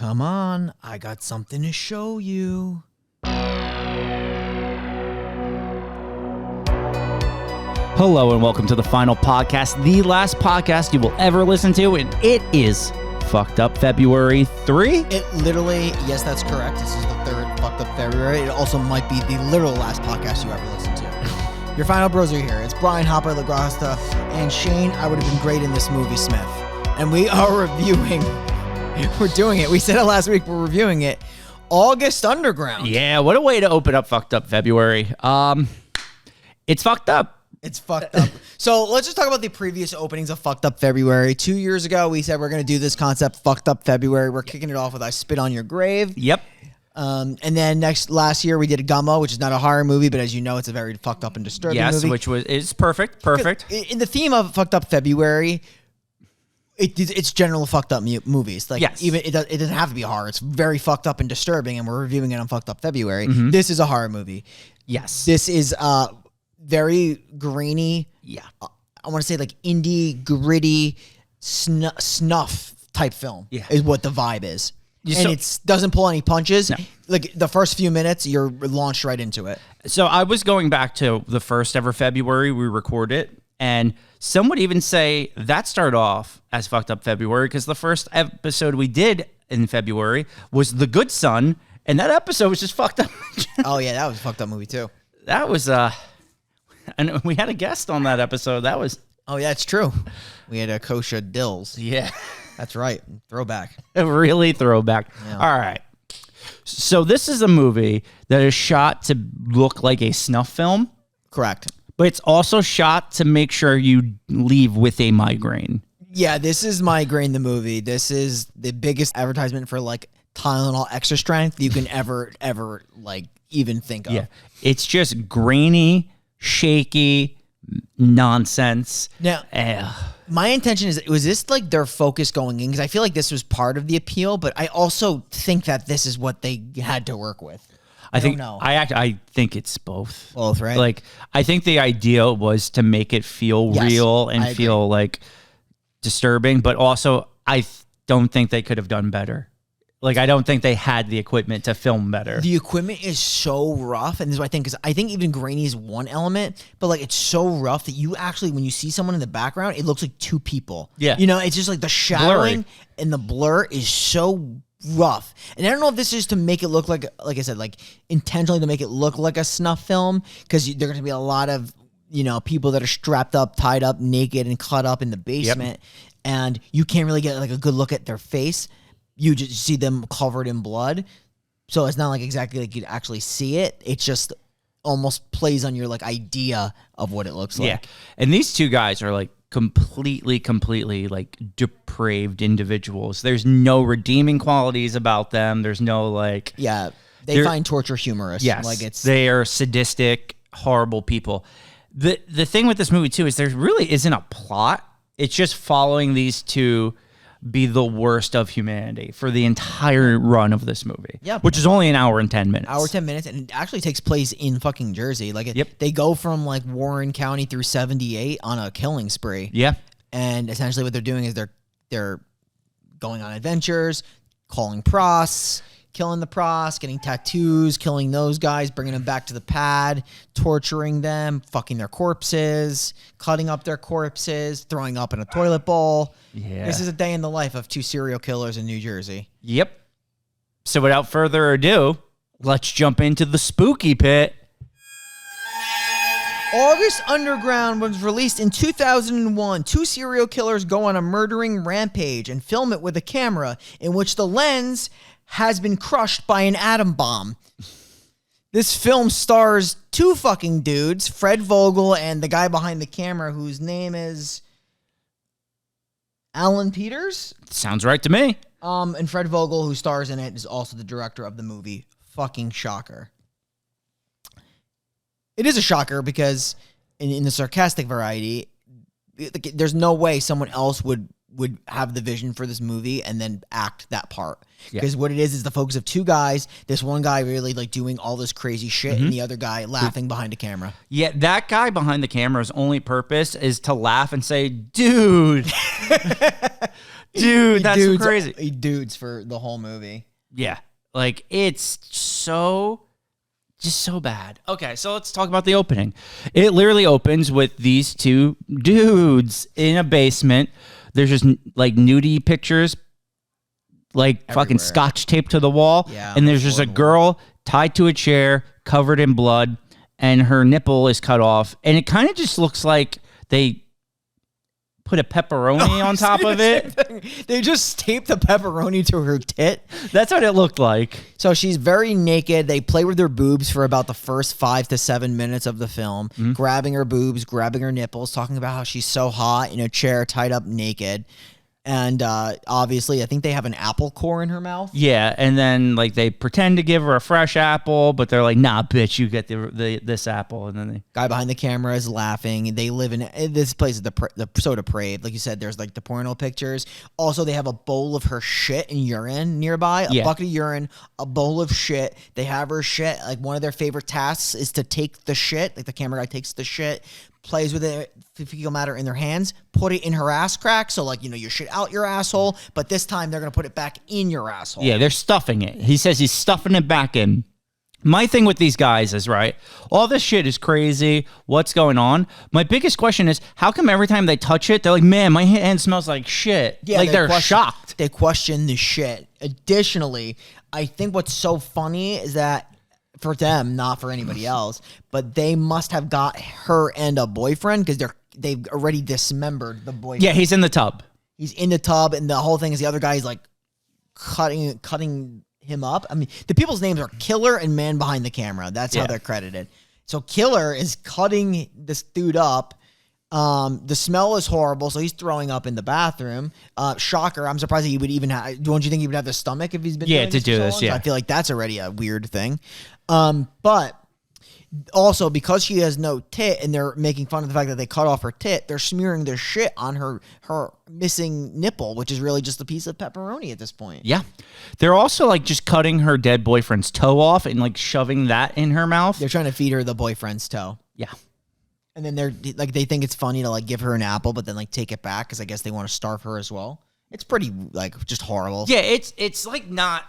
Come on, I got something to show you. Hello and welcome to the final podcast, the last podcast you will ever listen to, and it is Fucked Up February 3. It literally, yes, that's correct. This is the third Fucked Up February. It also might be the literal last podcast you ever listen to. Your final bros are here. It's Brian Hopper, Lagrasta, and Shane. I would have been great in this movie, Smith. And we are reviewing. We're doing it. We said it last week. We're reviewing it. August Underground. Yeah, what a way to open up Fucked Up February. It's fucked up. It's fucked up. So let's just talk about the previous openings of Fucked Up February. 2 years ago, we said we're going to do this concept, Fucked Up February. We're kicking it off with I Spit on Your Grave. Yep. And then last year we did Gummo, which is not a horror movie, but as you know, it's a very fucked up and disturbing movie. Yes, which is perfect. In the theme of Fucked Up February, it's general fucked up movies. Like, yes. Even it doesn't have to be a horror. It's very fucked up and disturbing, and we're reviewing it on Fucked Up February. Mm-hmm. This is a horror movie. Yes. This is very grainy. Yeah. I want to say like indie, gritty, snuff type film. Yeah. Is what the vibe is. It doesn't pull any punches. No. Like the first few minutes, you're launched right into it. So I was going back to the first ever February we recorded, and some would even say that started off as Fucked Up February because the first episode we did in February was The Good Son, and that episode was just fucked up. Oh yeah, that was a fucked up movie too. That was and we had a guest on that episode. That was oh yeah, it's true. We had a Kosha Dills. Yeah. That's right. Throwback. Really throwback. Yeah. All right. So this is a movie that is shot to look like a snuff film. Correct. But it's also shot to make sure you leave with a migraine. Yeah, this is Migraine, the movie. This is the biggest advertisement for like Tylenol extra strength you can ever like even think of. Yeah. It's just grainy, shaky nonsense. Now, my intention is, was this like their focus going in? Because I feel like this was part of the appeal, but I also think that this is what they had to work with. I think it's both. Both, right? Like, I think the idea was to make it feel real and feel like disturbing, but also I don't think they could have done better. Like, I don't think they had the equipment to film better. The equipment is so rough, and this is what I think, because I think even grainy is one element, but like it's so rough that you actually, when you see someone in the background, it looks like two people. Yeah. You know, it's just like the shadowing and the blur is so rough. And I don't know if this is to make it look like I said, like intentionally to make it look like a snuff film, because there are going to be a lot of, you know, people that are strapped up, tied up, naked, and cut up in the basement, and you can't really get like a good look at their face. You just see them covered in blood. So it's not like exactly like you'd actually see it. It just almost plays on your like idea of what it looks like. Yeah. And these two guys are like completely like depraved individuals. There's no redeeming qualities about them. There's no like... Yeah. They find torture humorous. Yes. Like they are sadistic, horrible people. The thing with this movie too is there really isn't a plot. It's just following these two be the worst of humanity for the entire run of this movie. Yeah. Which is only an hour and 10 minutes. Hour 10 minutes, and it actually takes place in fucking Jersey. Like, they go from like Warren County through 78 on a killing spree. Yeah. And essentially what they're doing is they're going on adventures, calling pros, killing the pros, getting tattoos, killing those guys, bringing them back to the pad, torturing them, fucking their corpses, cutting up their corpses, throwing up in a toilet bowl. Yeah. This is a day in the life of two serial killers in New Jersey. Yep. So without further ado, let's jump into the spooky pit. August Underground was released in 2001. Two serial killers go on a murdering rampage and film it with a camera in which the lens has been crushed by an atom bomb. This film stars two fucking dudes, Fred Vogel and the guy behind the camera whose name is Alan Peters. Sounds right to me. And Fred Vogel, who stars in it, is also the director of the movie. Fucking shocker. It is a shocker because in the sarcastic variety, there's no way someone else would have the vision for this movie and then act that part. Because what it is the focus of two guys, this one guy really like doing all this crazy shit and the other guy laughing behind a camera. Yeah, that guy behind the camera's only purpose is to laugh and say, dude, Dude, that's dudes, crazy. He dudes for the whole movie. Yeah. Like, it's just so bad. Okay, so let's talk about the opening. It literally opens with these two dudes in a basement. There's just like nudie pictures, like Everywhere. fucking scotch taped to the wall. Yeah, and there's just a girl tied to a chair, covered in blood, and her nipple is cut off. And it kind of just looks like they put a pepperoni on top of it. They just taped the pepperoni to her tit. That's what it looked like. So she's very naked. They play with her boobs for about the first 5 to 7 minutes of the film, grabbing her boobs, grabbing her nipples, talking about how she's so hot in a chair, tied up naked. And obviously, I think they have an apple core in her mouth. Yeah, and then like they pretend to give her a fresh apple, but they're like, "Nah, bitch, you get this apple." And then the guy behind the camera is laughing. They live in this place is so depraved. Like you said, there's like the porno pictures. Also, they have a bowl of her shit and urine nearby. A bucket of urine, a bowl of shit. They have her shit. Like one of their favorite tasks is to take the shit. Like the camera guy takes the shit, plays with it, fecal matter in their hands, put it in her ass crack. So like, you shit out your asshole, but this time they're going to put it back in your asshole. Yeah, they're stuffing it. He says he's stuffing it back in. My thing with these guys is, right, all this shit is crazy. What's going on? My biggest question is, how come every time they touch it, they're like, man, my hand smells like shit. Yeah, like they're shocked. They question the shit. Additionally, I think what's so funny is that for them, not for anybody else, but they must have got her and a boyfriend because they've already dismembered the boyfriend. Yeah, he's in the tub. He's in the tub, and the whole thing is the other guy is like cutting him up. I mean, the people's names are Killer and Man Behind the Camera. That's how they're credited. So Killer is cutting this dude up. The smell is horrible, so he's throwing up in the bathroom. Shocker! I'm surprised he would even have. Don't you think he would have the stomach if he's been doing to do this? So I feel like that's already a weird thing. But also because she has no tit, and they're making fun of the fact that they cut off her tit, they're smearing their shit on her missing nipple, which is really just a piece of pepperoni at this point. Yeah, they're also like just cutting her dead boyfriend's toe off and like shoving that in her mouth. They're trying to feed her the boyfriend's toe. Yeah. And then they're like, they think it's funny to like give her an apple, but then like take it back because I guess they want to starve her as well. It's pretty like just horrible. Yeah, it's like not.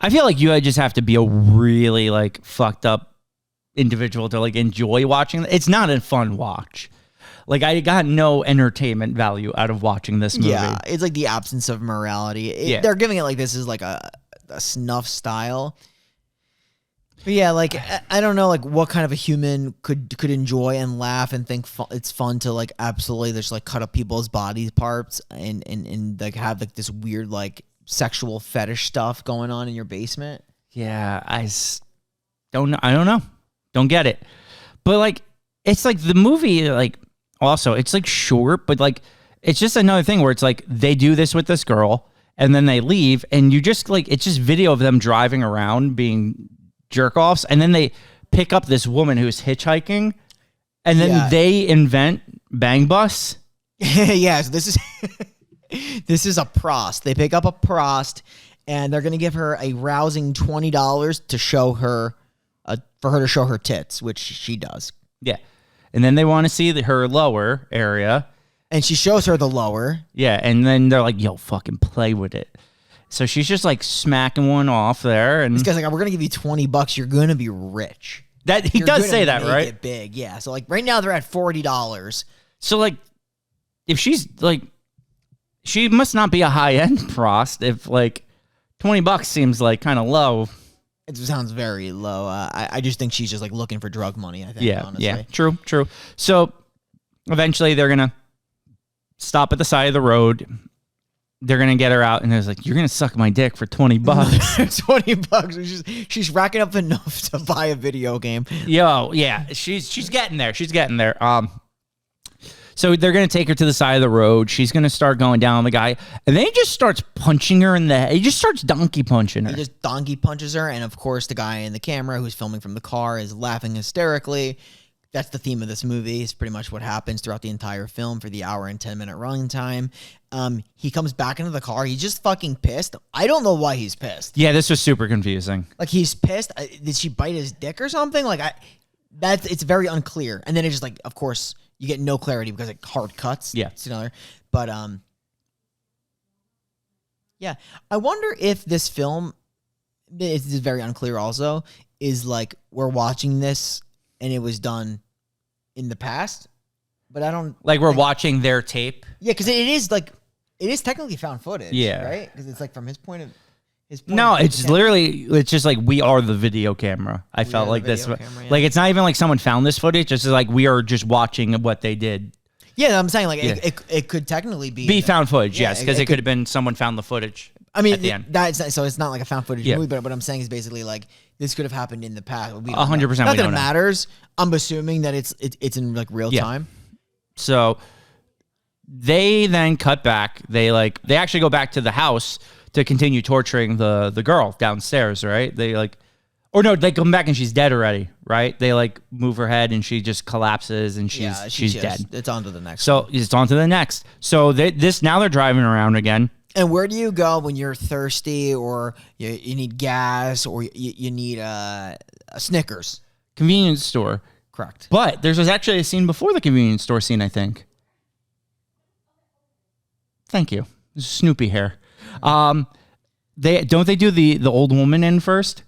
I feel like you just have to be a really like fucked up individual to like enjoy watching. It's not a fun watch. Like I got no entertainment value out of watching this movie. Yeah, it's like the absence of morality. They're giving it like this is like a snuff style. But yeah, like I don't know, like what kind of a human could enjoy and laugh and think it's fun to like absolutely just like cut up people's body parts and like have like this weird like sexual fetish stuff going on in your basement. Yeah, I don't know. I don't know. Don't get it. But like, it's like the movie, like also it's like short, but like it's just another thing where it's like they do this with this girl and then they leave and you just like it's just video of them driving around being jerk offs, and then they pick up this woman who's hitchhiking, and then they invent Bang Bus. Yeah, so this is this is a prost. They pick up a prost, and they're gonna give her a rousing $20 to show her, for her to show her tits, which she does. Yeah, and then they want to see her lower area, and she shows her the lower. Yeah, and then they're like, "Yo, fucking play with it." So she's just like smacking one off there, and this guy's like, "We're gonna give you $20. You're gonna be rich." That he does say that, right? It big, yeah. So like right now they're at $40. So like, if she's like, she must not be a high end prost. If like $20 seems like kind of low. It sounds very low. I just think she's just like looking for drug money. I think. Honestly. Yeah, true. So eventually they're gonna stop at the side of the road. They're gonna get her out, and there's like, "You're gonna suck my dick for $20." $20. She's racking up enough to buy a video game. Yo, yeah, she's getting there. She's getting there. So they're gonna take her to the side of the road. She's gonna start going down on the guy, and then he just starts punching her in the head. He just starts donkey punching her. He just donkey punches her, and of course, the guy in the camera who's filming from the car is laughing hysterically. That's the theme of this movie. It's pretty much what happens throughout the entire film for the hour and 10-minute running time. He comes back into the car. He's just fucking pissed. I don't know why he's pissed. Yeah, this was super confusing. Like he's pissed. Did she bite his dick or something? Like it's very unclear. And then it's just like, of course, you get no clarity because it hard cuts. Yeah, it's another. But Yeah. I wonder if this film, it's very unclear also, is like we're watching this and it was done in the past, but I don't... Like we're watching their tape. Yeah, because it is technically found footage. Yeah. Right? Because it's like from his point of... No, it's literally, it's just like we are the video camera. I felt like this. Camera, yeah. Like it's not even like someone found this footage. It's just like we are just watching what they did. Yeah, I'm saying like it could technically be found footage, yes, because it could have been someone found the footage. I mean, at the end. So it's not like a found footage movie, but what I'm saying is basically like this could have happened in the past. 100%. Not that it matters. I'm assuming that it's in like real time. So they then cut back. They actually go back to the house to continue torturing the girl downstairs, right? They come back and she's dead already, right? They like move her head and she just collapses and she's dead. It's on to the next. So it's on to the next. So now they're driving around again. And where do you go when you're thirsty or you need gas or you need a Snickers? Convenience store. Correct. But there's actually a scene before the convenience store scene, I think. Thank you. Snoopy hair. They do the old woman in first?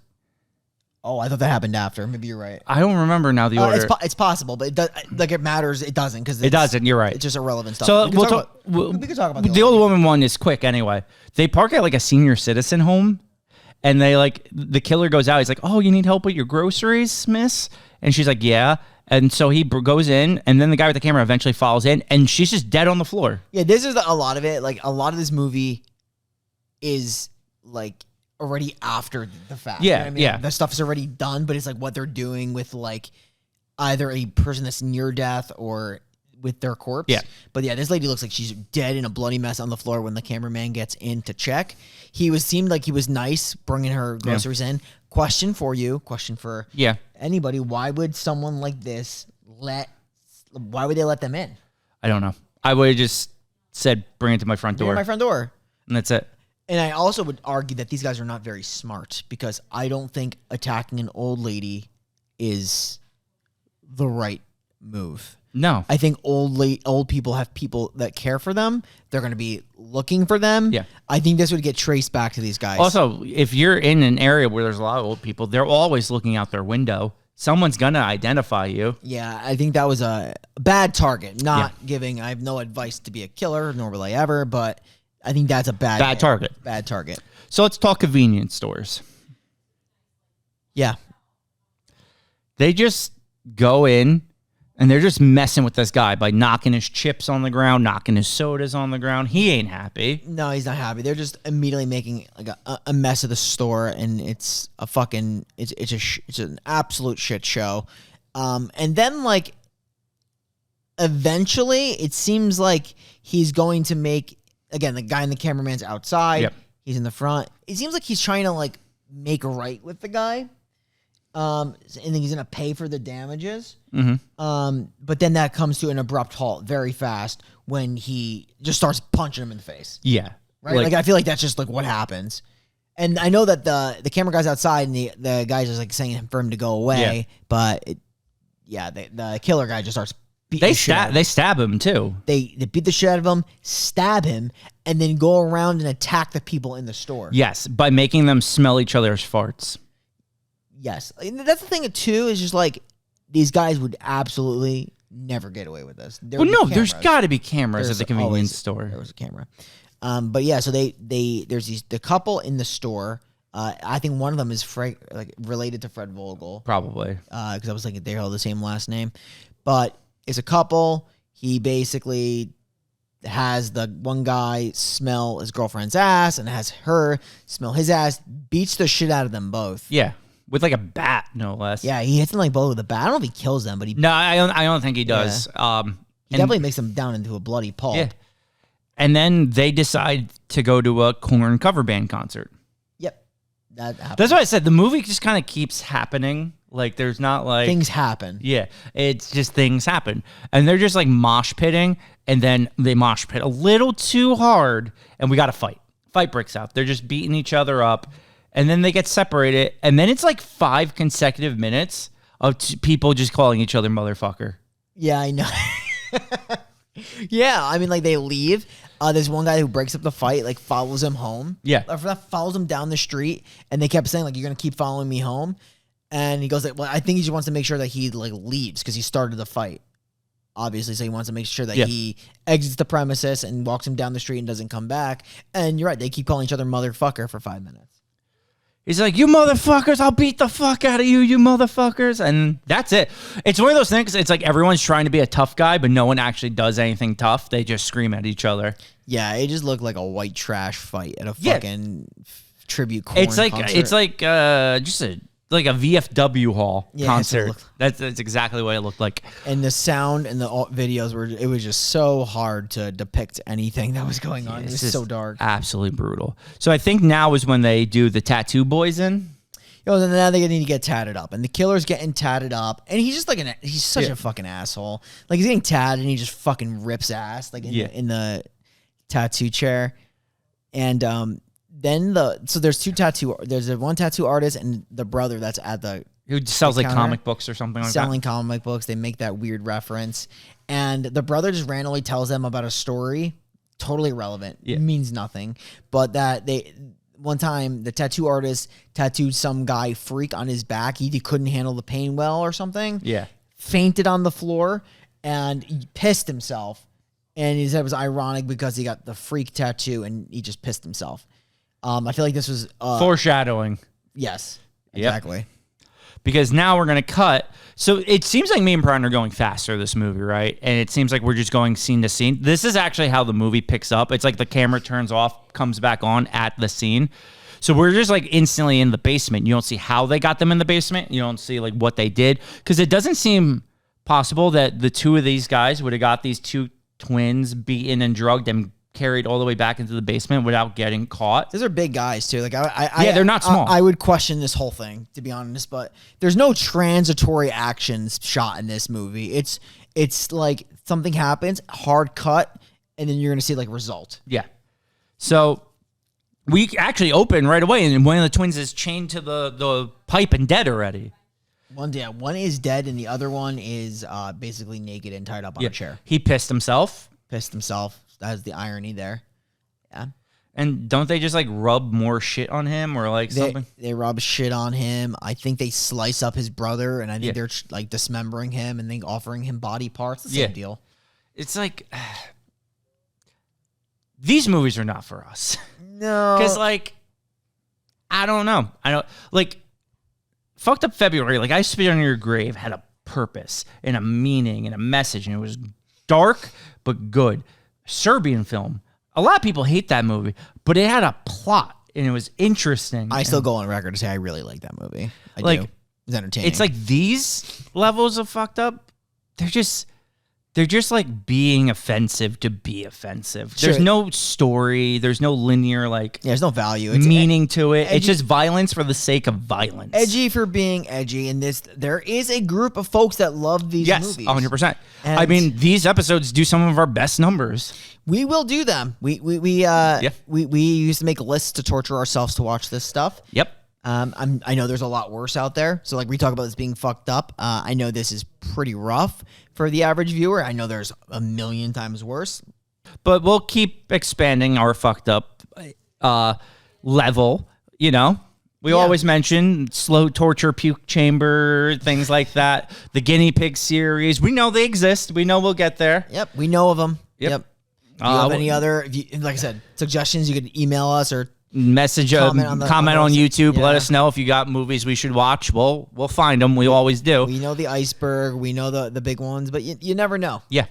Oh, I thought that happened after. Maybe you're right. I don't remember now the order. It's possible, but it matters. It doesn't because it doesn't. You're right. It's just irrelevant stuff. So we can talk about the old woman one is quick anyway. They park at like a senior citizen home, and they the killer goes out. He's like, "Oh, you need help with your groceries, miss?" And she's like, "Yeah." And so he goes in, and then the guy with the camera eventually follows in, and she's just dead on the floor. Yeah, this is a lot of it. Like a lot of this movie is like already after the fact. Yeah, you know what I mean? yeah. The stuff is already done, but it's like what they're doing with like either a person that's near death or with their corpse. Yeah. But yeah, this lady looks like she's dead in a bloody mess on the floor when the cameraman gets in to check. Seemed like he was nice bringing her groceries in. Question for anybody. Why would someone like this why would they let them in? I don't know. I would have just said, bring it to my front door. My front door. And that's it. And I also would argue that these guys are not very smart because I don't think attacking an old lady is the right move. No. I think old people have people that care for them. They're going to be looking for them. Yeah. I think this would get traced back to these guys. Also, if you're in an area where there's a lot of old people, they're always looking out their window. Someone's going to identify you. Yeah, I think that was a bad target. I have no advice to be a killer, nor will I ever, but I think that's a bad target. Bad target. So let's talk convenience stores. Yeah. They just go in and they're just messing with this guy by knocking his chips on the ground, knocking his sodas on the ground. He ain't happy. No, he's not happy. They're just immediately making like a mess of the store, and it's a fucking it's an absolute shit show. And then like eventually, it seems like he's going to make. Again, the guy in the cameraman's outside. Yep. He's in the front. It seems like he's trying to like make right with the guy. And then he's gonna pay for the damages. Mm-hmm. But then that comes to an abrupt halt very fast when he just starts punching him in the face. Yeah. Right? Like I feel like that's just like what happens. And I know that the camera guy's outside and the guy's just like saying for him to go away. Yeah. But the killer guy just starts They stab him too. They beat the shit out of him, stab him, and then go around and attack the people in the store. Yes, by making them smell each other's farts. Yes. That's the thing too, is just like these guys would absolutely never get away with this. There's got to be cameras at the convenience store. There was a camera. But yeah, so there's the couple in the store. I think one of them is related to Fred Vogel. Probably. Because I was thinking they all the same last name. But it's a couple. He basically has the one guy smell his girlfriend's ass and has her smell his ass, beats the shit out of them both. Yeah. With like a bat, no less. Yeah, he hits them like both with a bat. I don't know if he kills them, but he... No, I don't think he does. Yeah. He definitely makes them down into a bloody pulp. Yeah. And then they decide to go to a Korn cover band concert. Yep. That happens. That's what I said. The movie just kind of keeps happening. Like, there's not like... Things happen. Yeah. It's just things happen. And they're just like mosh pitting, and then they mosh pit a little too hard, and we got to fight. Fight breaks out. They're just beating each other up, and then they get separated, and then it's like 5 consecutive minutes of people just calling each other motherfucker. Yeah, I know. Yeah, I mean, like, they leave, There's one guy who breaks up the fight, like follows him home. Yeah. Follows him down the street, and they kept saying like, "You're gonna keep following me home," and he goes like, "Well, I think he just wants to make sure that he like leaves because he started the fight, obviously. So he wants to make sure that he exits the premises and walks him down the street and doesn't come back." And you're right, they keep calling each other motherfucker for 5 minutes. He's like, "You motherfuckers, I'll beat the fuck out of you, you motherfuckers." And that's it. It's one of those things, it's like everyone's trying to be a tough guy, but no one actually does anything tough. They just scream at each other. Yeah, it just looked like a white trash fight at a fucking tribute Korn It's like concert. it's like just a VFW hall concert. That's exactly what it looked like. And the sound and the videos it was just so hard to depict anything that was going on. It was so dark. Absolutely brutal. So I think now is when they do the tattoo boys in. Then now they need to get tatted up, and the killer's getting tatted up, and he's just like he's such a fucking asshole. Like he's getting tatted, and he just fucking rips ass like in the tattoo chair, and then there's there's one tattoo artist and the brother that's at the who sells like comic books or something like that. Selling comic books. They make that weird reference, and the brother just randomly tells them about a story, totally irrelevant. It means nothing, but that one time the tattoo artist tattooed some guy freak on his back. He couldn't handle the pain well or something. Yeah. Fainted on the floor and he pissed himself. And he said it was ironic because he got the freak tattoo and he just pissed himself. I feel like this was foreshadowing. Yes, exactly. Yep. Because now we're going to cut. So it seems like me and Brian are going faster this movie, right? And it seems like we're just going scene to scene. This is actually how the movie picks up. It's like the camera turns off, comes back on at the scene. So we're just like instantly in the basement. You don't see how they got them in the basement. You don't see like what they did. Because it doesn't seem possible that the two of these guys would have got these two twins beaten and drugged and carried all the way back into the basement without getting caught. Those are big guys too. Like they're not small. I would question this whole thing, to be honest, but there's no transitory actions shot in this movie. It's like something happens, hard cut, and then you're gonna see like result. Yeah. So we actually open right away, and one of the twins is chained to the pipe and dead already. One is dead, and the other one is basically naked and tied up on a chair. He pissed himself. That's the irony there. Yeah. And don't they just like rub more shit on him or like something? They rub shit on him. I think they slice up his brother, and I think they're like dismembering him and then offering him body parts. The same deal. It's like these movies are not for us. No. Because like I don't know. Like Fucked Up February, like I Spit on Your Grave had a purpose and a meaning and a message, and it was dark but good. Serbian film. A lot of people hate that movie, but it had a plot and it was interesting. I still go on record to say I really like that movie. I do. It's entertaining. It's like these levels of fucked up. They're just like being offensive to be offensive. There's no story. There's no linear there's no value. It's meaning to it. Edgy. It's just violence for the sake of violence. Edgy for being edgy. And there is a group of folks that love these movies. Yes, 100%. I mean, these episodes do some of our best numbers. We will do them. We used to make lists to torture ourselves to watch this stuff. Yep. I know there's a lot worse out there. So like we talk about this being fucked up. I know this is pretty rough for the average viewer. I know there's a million times worse. But we'll keep expanding our fucked up level, you know? We always mention slow torture, puke chamber, things like that. The guinea pig series. We know they exist. We know we'll get there. Yep. We know of them. Yep. If you have any other, like I said, suggestions, you could email us or message comment on YouTube. Let us know if you got movies we should watch. We'll find them. We always do. We know the iceberg. We know the big ones, but you never know. Yeah.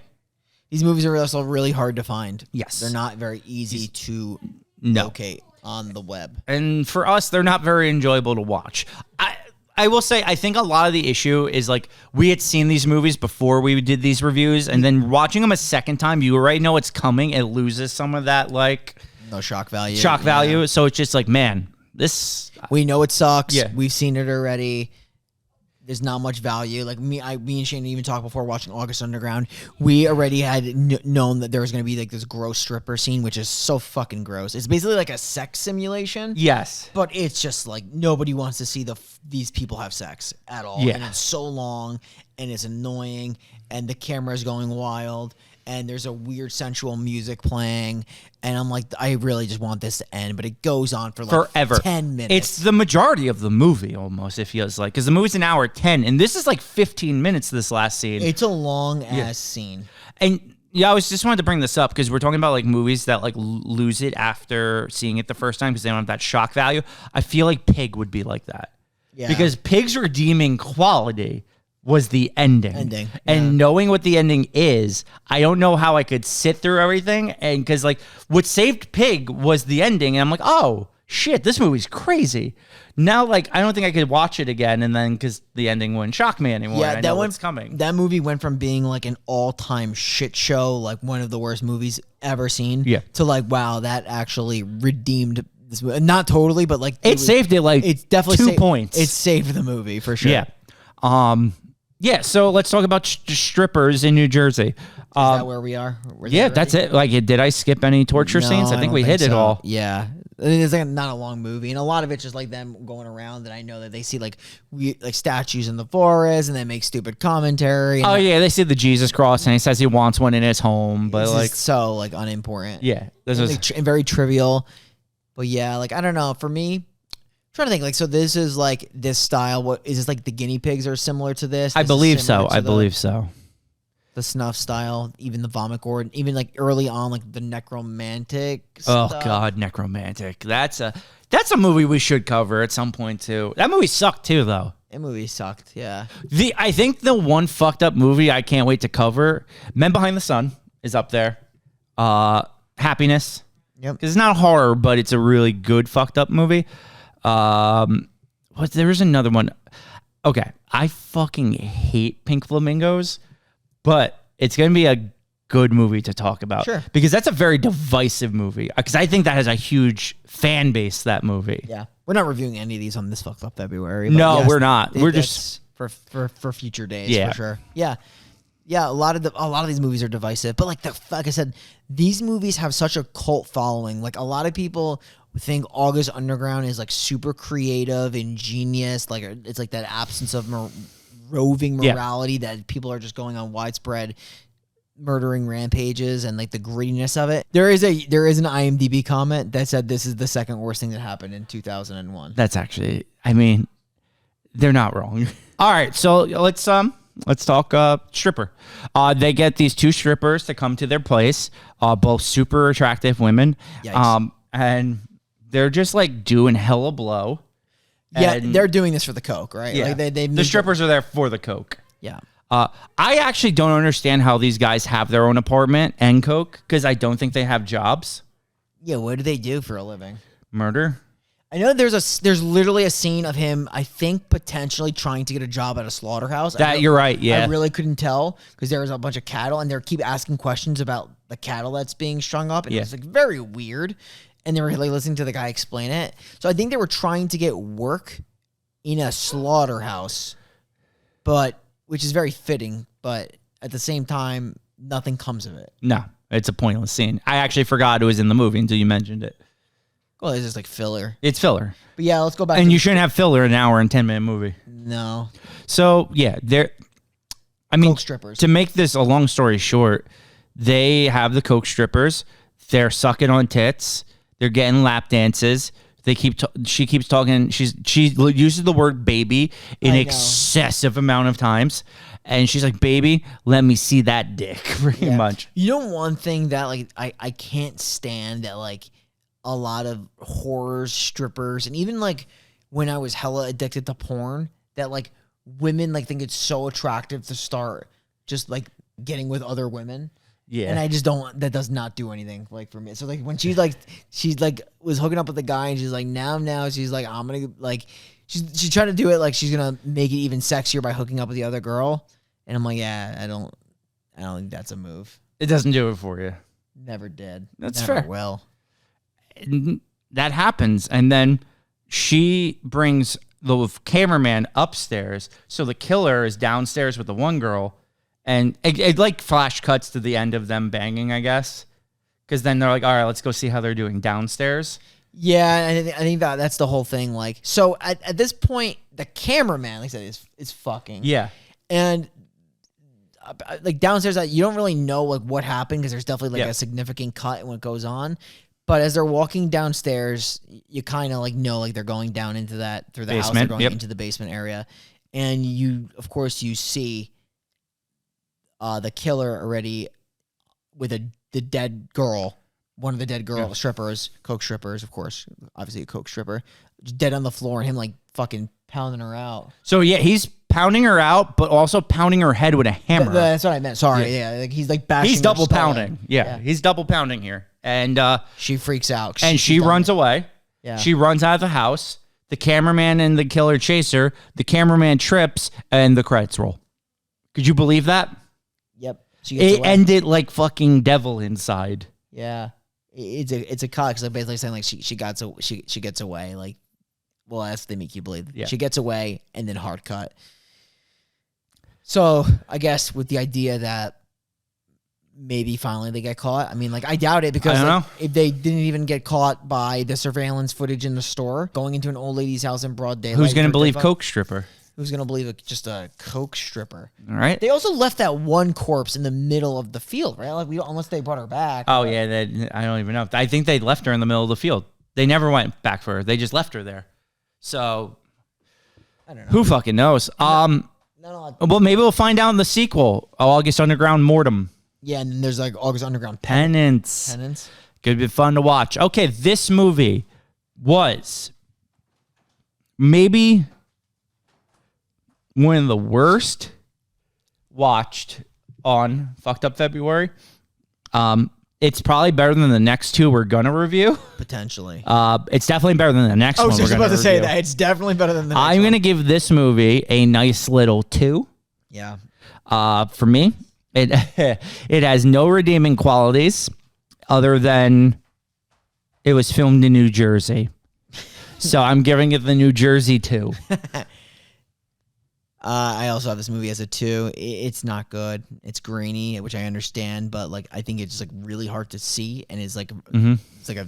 These movies are also really hard to find. Yes. They're not very easy to locate on the web. And for us, they're not very enjoyable to watch. I will say, I think a lot of the issue is like we had seen these movies before we did these reviews, and then watching them a second time, you already know it's coming. It loses some of that no shock value. So it's just like, man, this... We know it sucks. Yeah. We've seen it already. There's not much value. Like me and Shane even talked before watching August Underground. We already had known that there was going to be like this gross stripper scene, which is so fucking gross. It's basically like a sex simulation. Yes. But it's just like nobody wants to see these people have sex at all. Yeah. And it's so long and it's annoying and the camera's going wild. and there's a weird sensual music playing, and I'm like, I really just want this to end, but it goes on for like forever. 10 minutes. It's the majority of the movie almost, it feels like, because the movie's an hour 10, and this is like 15 minutes, this last scene. It's a long ass scene. And yeah, I was just wanted to bring this up because we're talking about like movies that like lose it after seeing it the first time because they don't have that shock value. I feel like Pig would be like that. Yeah. Because Pig's redeeming quality was the ending. And knowing what the ending is, I don't know how I could sit through everything. And because like what saved Pig was the ending. And I'm like, oh shit, this movie's crazy. Now, like, I don't think I could watch it again. And then because the ending wouldn't shock me anymore. Yeah, I know what's coming. That movie went from being like an all-time shit show, like one of the worst movies ever seen, to like, wow, that actually redeemed this movie. Not totally, but like it saved it. Like, it's definitely 2 points. It saved the movie for sure. Yeah. Yeah, so let's talk about strippers in New Jersey. Is that where we are? That's it. Like, did I skip any torture scenes? I think we hit it all. Yeah. It's like not a long movie, and a lot of it's just like them going around. And I know that they see like statues in the forest, and they make stupid commentary. And yeah, they see the Jesus cross, and he says he wants one in his home, but like so like unimportant. Yeah, this was very trivial. But yeah, like I don't know. For me, I'm trying to think. Like, so this is like this style. What is this like? The guinea pigs are similar to this. I believe so. I believe so. The snuff style, even the vomit gourd, even like early on, like the necromantic stuff. Oh God, necromantic. That's a movie we should cover at some point too. That movie sucked too, though. That movie sucked. Yeah. I think the one fucked up movie I can't wait to cover, Men Behind the Sun, is up there. Happiness. Yep. Because it's not horror, but it's a really good fucked up movie. There's another one. Okay, I fucking hate Pink Flamingos. But it's going to be a good movie to talk about. Sure. Because that's a very divisive movie. Because I think that has a huge fan base, that movie. Yeah. We're not reviewing any of these on this fucked up February. No, we're not. We're just for future days, for sure. Yeah. Yeah, a lot of these movies are divisive. But like I said, these movies have such a cult following. Like a lot of people think August Underground is like super creative, ingenious. Like it's like that absence of roving morality that people are just going on widespread murdering rampages and like the grittiness of it. There is an IMDb comment that said this is the second worst thing that happened in 2001. That's actually, I mean, they're not wrong. All right, so let's talk stripper. They get these two strippers to come to their place, both super attractive women. Yikes. And they're just like doing hella blow. Yeah, they're doing this for the coke, right? Yeah. Like the strippers are there for the coke. Yeah. I actually don't understand how these guys have their own apartment and coke because I don't think they have jobs. Yeah, what do they do for a living? Murder. I know there's literally a scene of him, I think, potentially trying to get a job at a slaughterhouse. You're right, yeah. I really couldn't tell because there was a bunch of cattle, and they keep asking questions about the cattle that's being strung up, and it's like very weird. And they were like listening to the guy explain it. So I think they were trying to get work in a slaughterhouse, which is very fitting, but at the same time, nothing comes of it. No, it's a pointless scene. I actually forgot it was in the movie until you mentioned it. Well, it's just like filler. It's filler. But yeah, let's go back. And you shouldn't have filler in an hour and 10-minute movie. No. So yeah, coke strippers. To make this a long story short, they have the coke strippers. They're sucking on tits. They're getting lap dances. She keeps talking. She uses the word baby an excessive amount of times, and she's like, "Baby, let me see that dick." Pretty much. You know, one thing that like I can't stand that like a lot of horrors, strippers, and even like when I was hella addicted to porn, that like women like think it's so attractive to start just like getting with other women. Yeah. And I just don't, that does not do anything like for me. So like when she's like was hooking up with the guy and she's like, now she's like, I'm going to like, she's trying to do it like she's going to make it even sexier by hooking up with the other girl. And I'm like, yeah, I don't think that's a move. It doesn't do it for you. Never did. That's Never fair. Will. That happens. And then she brings the cameraman upstairs. So the killer is downstairs with the one girl. And it like flash cuts to the end of them banging, I guess. Because then they're like, all right, let's go see how they're doing downstairs. Yeah, I think that's the whole thing. Like, so at this point, the cameraman, like I said, is fucking. Yeah. And like downstairs, you don't really know like what happened because there's definitely like a significant cut in what goes on. But as they're walking downstairs, you kind of like know like they're going down into that through the house. They're going into the basement area, and you see the killer already with the dead girl, one of the dead girl strippers, coke strippers, of course, obviously a coke stripper, dead on the floor, and him like fucking pounding her out. So yeah, he's pounding her out, but also pounding her head with a hammer. That's what I meant. Sorry, like he's like bashing. He's double pounding. Yeah, he's double pounding here, and she freaks out. And she runs away. Yeah, she runs out of the house. The cameraman and the killer chase her. The cameraman trips, and the credits roll. Could you believe that? Yep. It ended like fucking Devil Inside. Yeah, it's a cut because I'm basically saying like she gets away. Like, well, that's what they make you believe. Yeah. She gets away and then hard cut. So I guess with the idea that maybe finally they get caught. I mean, like I doubt it because like, if they didn't even get caught by the surveillance footage in the store, going into an old lady's house in broad daylight. Who's going to believe coke stripper? Who's going to believe just a coke stripper? All right. They also left that one corpse in the middle of the field, right? Like unless they brought her back. Oh yeah, I don't even know. I think they left her in the middle of the field. They never went back for her. They just left her there. So I don't know. Who fucking knows? Well, maybe we'll find out in the sequel. August Underground Mortem. Yeah, and then there's like August Underground Penance. Could be fun to watch. Okay, this movie was maybe one of the worst watched on Fucked Up February. It's probably better than the next two we're gonna review. Potentially. It's definitely better than the next one. I was just about to say that. It's definitely better than the next one. I'm gonna give this movie a nice little 2. Yeah. For me, it it has no redeeming qualities other than it was filmed in New Jersey. So I'm giving it the New Jersey 2. I also have this movie as a 2. It's not good. It's grainy, which I understand, but like I think it's just like really hard to see, and it's like it's like a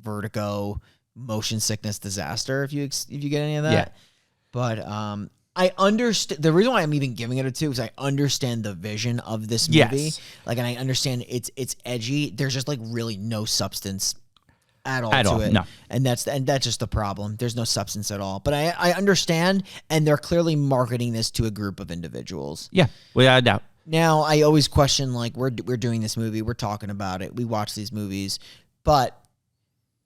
vertigo, motion sickness disaster if you get any of that. Yeah. But I understand the reason why I'm even giving it a 2 is I understand the vision of this movie. Yes. Like, and I understand it's edgy. There's just like really no substance at all to it. No. And that's just the problem. There's no substance at all. But I understand, and they're clearly marketing this to a group of individuals. Yeah, without a doubt. Now, I always question, like, we're doing this movie, we're talking about it, we watch these movies, but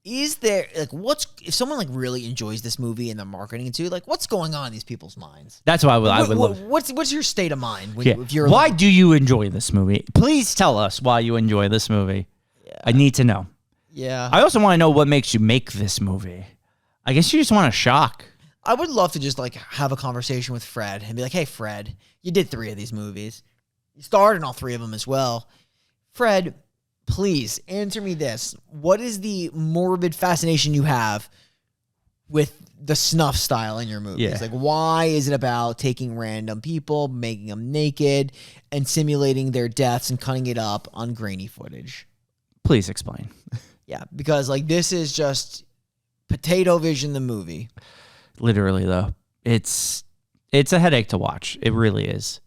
is there, like, if someone, like, really enjoys this movie and the marketing too, like, what's going on in these people's minds? That's why I would love. What's your state of mind? If you're why do you enjoy this movie? Please tell us why you enjoy this movie. Yeah. I need to know. Yeah. I also want to know what makes you make this movie. I guess you just want a shock. I would love to just, like, have a conversation with Fred and be like, hey, Fred, you did 3 of these movies. You starred in all 3 of them as well. Fred, please answer me this. What is the morbid fascination you have with the snuff style in your movies? Yeah. Like, why is it about taking random people, making them naked, and simulating their deaths and cutting it up on grainy footage? Please explain. Yeah, because, like, this is just potato vision, the movie. Literally, though. It's a headache to watch. It really is.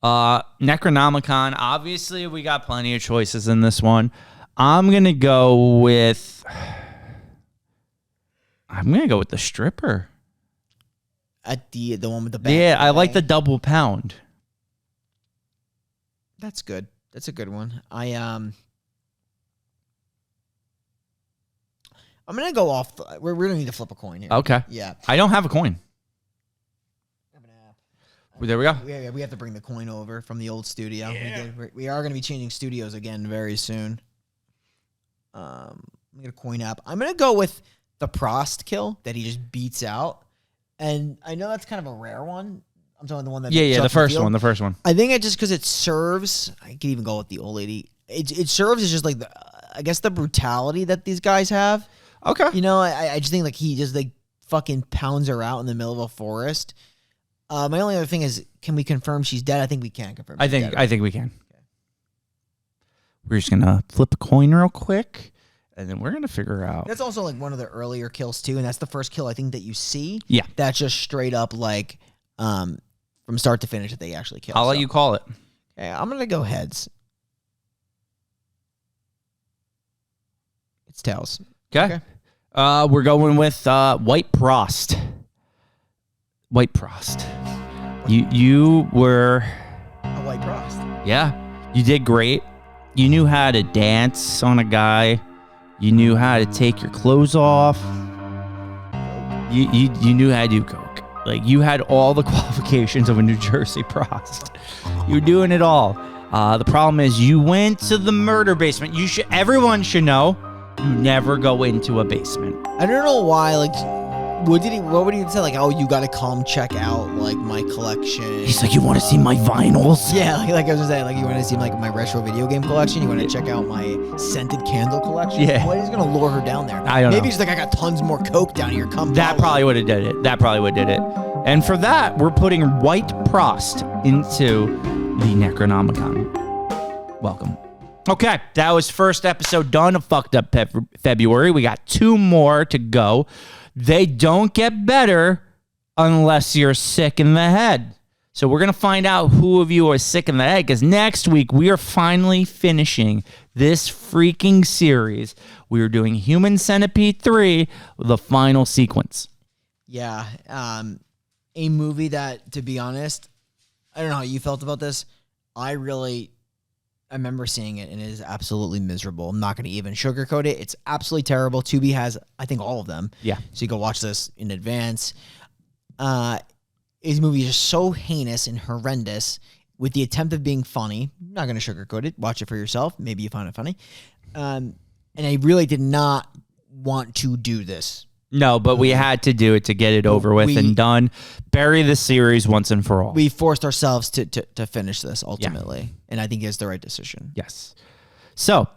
Necronomicon, obviously we got plenty of choices in this one. I'm gonna go with the stripper. At the one with the bag. Yeah, I like the double pound. That's good. That's a good one. I'm gonna go off. We're gonna need to flip a coin here. Okay. Yeah. I don't have a coin. There we go. We have to bring the coin over from the old studio. Yeah. We are going to be changing studios again very soon. I'm going to coin up. I'm going to go with the Prost kill that he just beats out. And I know that's kind of a rare one. I'm talking the one that the first one. I think it just because it serves. I could even go with the old lady. It serves as just like I guess the brutality that these guys have. Okay. You know, I just think like he just like fucking pounds her out in the middle of a forest. My only other thing is, can we confirm she's dead? I think we can confirm. I think we can. Okay. We're just gonna flip a coin real quick, and then we're gonna figure out. That's also like one of the earlier kills too, and that's the first kill I think that you see. Yeah, that's just straight up like, from start to finish that they actually kill. I'll let you call it. Okay, I'm gonna go heads. It's tails. Okay. We're going with White Prost. White Prost. You were A white Prost. Yeah, you did great. You knew how to dance on a guy. You knew how to take your clothes off. You knew how to do coke. Like, you had all the qualifications of a New Jersey Prost. You were doing it all. The problem is you went to the murder basement. Everyone should know you never go into a basement. I don't know why. Like, what would he say? Like, oh, you gotta come check out like my collection. He's like, you want to see my vinyls? Yeah, like I was just saying, like you want to see like my retro video game collection. You want to check out my scented candle collection. Yeah. Why is he gonna lure her down there? I don't know. Maybe he's like, I got tons more coke down here. Come. That probably would have did it. And for that, we're putting White Prost into the Necronomicon. Welcome. Okay, that was first episode done of Fucked Up February. We got 2 more to go. They don't get better unless you're sick in the head. So we're going to find out who of you are sick in the head, because next week we are finally finishing this freaking series. We are doing Human Centipede 3, the final sequence. Yeah, a movie that, to be honest, I don't know how you felt about this. I remember seeing it, and it is absolutely miserable. I'm not going to even sugarcoat it. It's absolutely terrible. Tubi has, I think, all of them. Yeah. So you go watch this in advance. His movie is just so heinous and horrendous with the attempt of being funny. I'm not going to sugarcoat it. Watch it for yourself. Maybe you find it funny. And I really did not want to do this. No, but we had to do it to get it over with and done. Bury the series once and for all. We forced ourselves to finish this ultimately, and I think it's the right decision. Yes. So,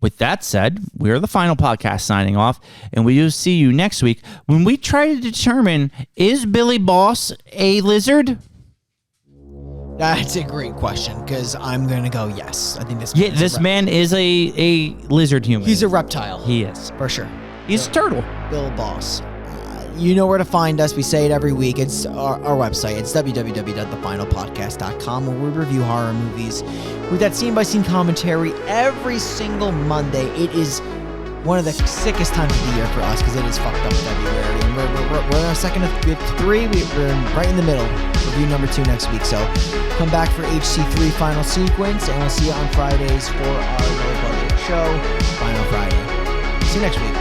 with that said, we're the final podcast signing off, and we will see you next week when we try to determine, is Billy Boss a lizard? That's a great question, because I'm going to go yes. I think this man is a lizard human. He's a reptile. He is. For sure. He's a turtle. Bill Boss. You know where to find us. We say it every week. It's our website. It's www.thefinalpodcast.com, where we review horror movies with that scene-by-scene commentary every single Monday. It is one of the sickest times of the year for us, because it is Fucked Up February. And we're in our second of 3. We're right in the middle. Review number 2 next week. So come back for HC3 Final Sequence, and we'll see you on Fridays for our low-budget show, Final Friday. See you next week.